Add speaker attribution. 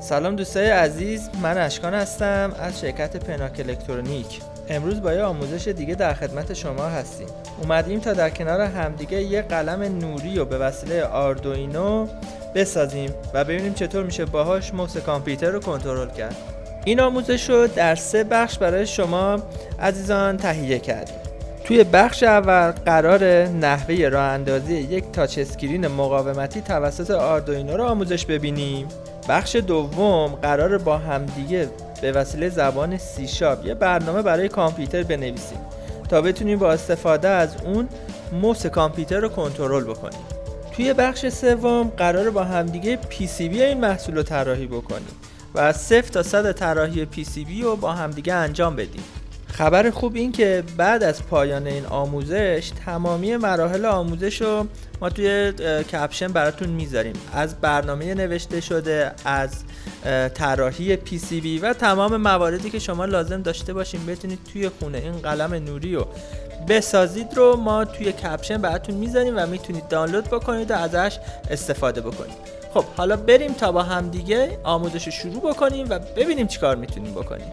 Speaker 1: سلام دوستای عزیز، من اشکان هستم از شرکت پناک الکترونیک. امروز با یه آموزش دیگه در خدمت شما هستیم. اومدیم تا در کنار همدیگه یه قلم نوری رو به وسیله آردوینو بسازیم و ببینیم چطور میشه باهاش موس کامپیوتر رو کنترل کرد. این آموزش رو در 3 بخش برای شما عزیزان تهیه کردیم. توی بخش اول قرار نحوه راه اندازی یک تاچ اسکرین مقاومتی توسط آردوینو رو آموزش ببینیم. بخش دوم قرار با همدیگه به وسیله زبان سی شارپ یه برنامه برای کامپیوتر بنویسیم تا بتونیم با استفاده از اون موس کامپیوتر رو کنترل بکنیم. توی بخش سوم قرار با همدیگه PCB این محصول رو طراحی بکنیم و از 0 تا 100 طراحی PCB رو با همدیگه انجام بدیم. خبر خوب این که بعد از پایان این آموزش تمامی مراحل آموزش رو ما توی کپشن براتون میذاریم، از برنامه نوشته شده، از طراحی PCB و تمام مواردی که شما لازم داشته باشین بتونید توی خونه این قلم نوری رو بسازید رو ما توی کپشن براتون میذاریم و میتونید دانلود بکنید و ازش استفاده بکنید. خب حالا بریم تا با هم دیگه آموزش رو شروع بکنیم و ببینیم چیکار میتونیم بکنیم.